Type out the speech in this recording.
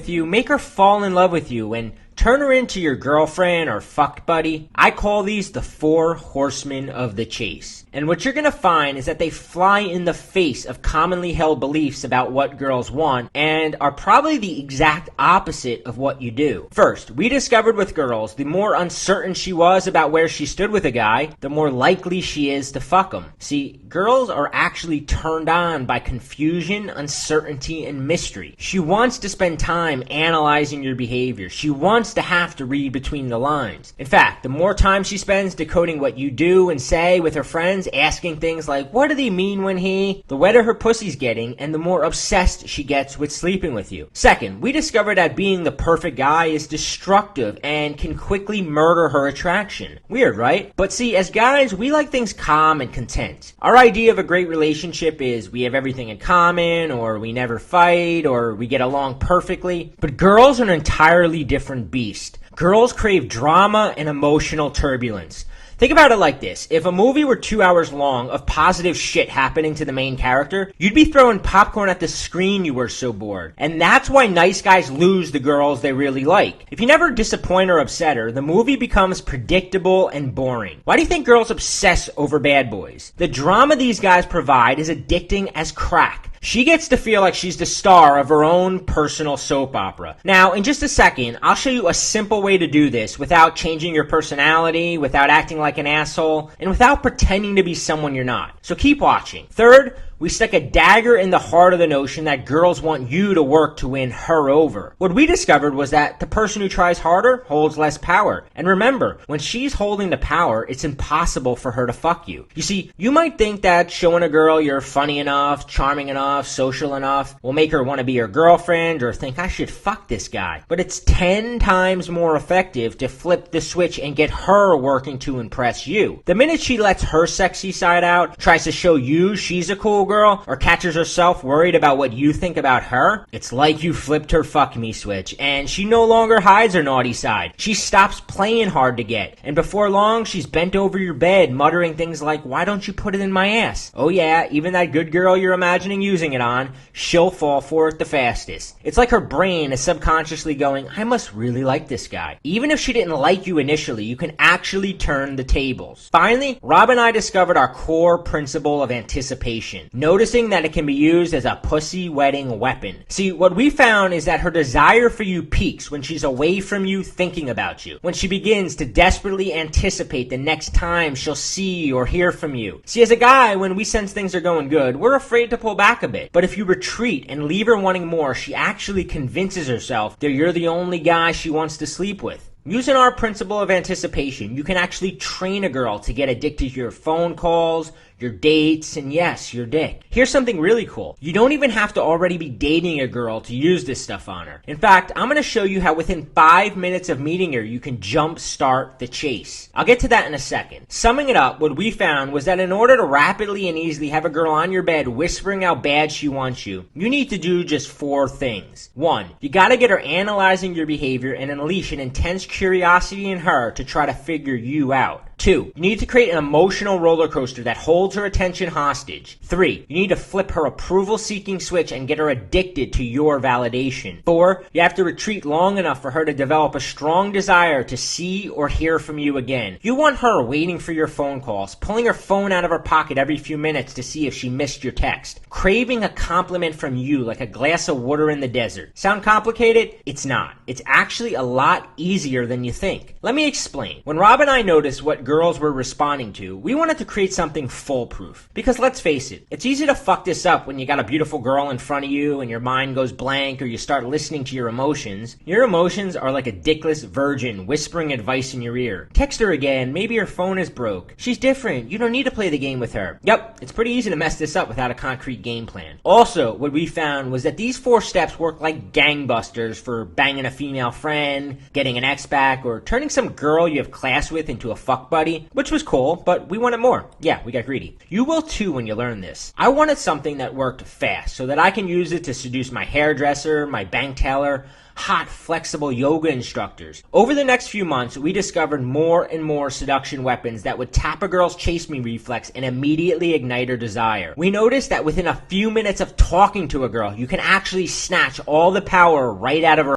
you, make her fall in love with you, and turn her into your girlfriend or fuck buddy. I call these the 4 horsemen of the chase. And what you're going to find is that they fly in the face of commonly held beliefs about what girls want and are probably the exact opposite of what you do. First, we discovered with girls, the more uncertain she was about where she stood with a guy, the more likely she is to fuck him. See, girls are actually turned on by confusion, uncertainty, and mystery. She wants to spend time analyzing your behavior. She wants to have to read between the lines. In fact, the more time she spends decoding what you do and say with her friends, asking things like, what did he mean when he, the wetter her pussy's getting, and the more obsessed she gets with sleeping with you. Second, we discovered that being the perfect guy is destructive and can quickly murder her attraction. Weird, right? But see, as guys, we like things calm and content. Our idea of a great relationship is we have everything in common, or we never fight, or we get along perfectly. But girls are an entirely different beast. Girls crave drama and emotional turbulence. Think about it like this. If a movie were 2 hours long of positive shit happening to the main character, you'd be throwing popcorn at the screen, you were so bored. And that's why nice guys lose the girls they really like. If you never disappoint or upset her, the movie becomes predictable and boring. Why do you think girls obsess over bad boys? The drama these guys provide is addicting as crack. She gets to feel like she's the star of her own personal soap opera. Now, in just a second, I'll show you a simple way to do this without changing your personality, without acting like an asshole, and without pretending to be someone you're not. So keep watching. Third, we stuck a dagger in the heart of the notion that girls want you to work to win her over. What we discovered was that the person who tries harder holds less power. And remember, when she's holding the power, it's impossible for her to fuck you. You see, you might think that showing a girl you're funny enough, charming enough, social enough will make her want to be your girlfriend or think I should fuck this guy. But it's 10 times more effective to flip the switch and get her working to impress you. The minute she lets her sexy side out, tries to show you she's a cool girl, or catches herself worried about what you think about her, it's like you flipped her fuck me switch, and she no longer hides her naughty side. She stops playing hard to get, and before long, she's bent over your bed, muttering things like, why don't you put it in my ass? Oh yeah, even that good girl you're imagining using it on, she'll fall for it the fastest. It's like her brain is subconsciously going, I must really like this guy. Even if she didn't like you initially, you can actually turn the tables. Finally, Rob and I discovered our core principle of anticipation. Noticing that it can be used as a pussy-wetting weapon. See, what we found is that her desire for you peaks when she's away from you thinking about you. When she begins to desperately anticipate the next time she'll see or hear from you. See, as a guy, when we sense things are going good, we're afraid to pull back a bit. But if you retreat and leave her wanting more, she actually convinces herself that you're the only guy she wants to sleep with. Using our principle of anticipation, you can actually train a girl to get addicted to your phone calls, your dates, and yes, your dick. Here's something really cool. You don't even have to already be dating a girl to use this stuff on her. In fact, I'm going to show you how within 5 minutes of meeting her, you can jump start the chase. I'll get to that in a second. Summing it up, what we found was that in order to rapidly and easily have a girl on your bed whispering how bad she wants you, you need to do just 4 things. 1, you got to get her analyzing your behavior and unleash an intense curiosity in her to try to figure you out. 2, you need to create an emotional roller coaster that holds her attention hostage. 3, you need to flip her approval-seeking switch and get her addicted to your validation. 4, you have to retreat long enough for her to develop a strong desire to see or hear from you again. You want her waiting for your phone calls, pulling her phone out of her pocket every few minutes to see if she missed your text, craving a compliment from you like a glass of water in the desert. Sound complicated? It's not. It's actually a lot easier than you think. Let me explain. When Rob and I noticed what girls were responding to, we wanted to create something foolproof. Because let's face it, it's easy to fuck this up when you got a beautiful girl in front of you and your mind goes blank or you start listening to your emotions. Your emotions are like a dickless virgin whispering advice in your ear. Text her again, maybe her phone is broke. She's different, you don't need to play the game with her. Yep, it's pretty easy to mess this up without a concrete game plan. Also, what we found was that these 4 steps work like gangbusters for banging a female friend, getting an ex back, or turning some girl you have class with into a fuck buddy. buddy, which was cool, but we wanted more. Yeah, we got greedy. You will too when you learn this. I wanted something that worked fast so that I can use it to seduce my hairdresser, my bank teller, hot, flexible yoga instructors. Over the next few months, we discovered more and more seduction weapons that would tap a girl's chase me reflex and immediately ignite her desire. We noticed that within a few minutes of talking to a girl, you can actually snatch all the power right out of her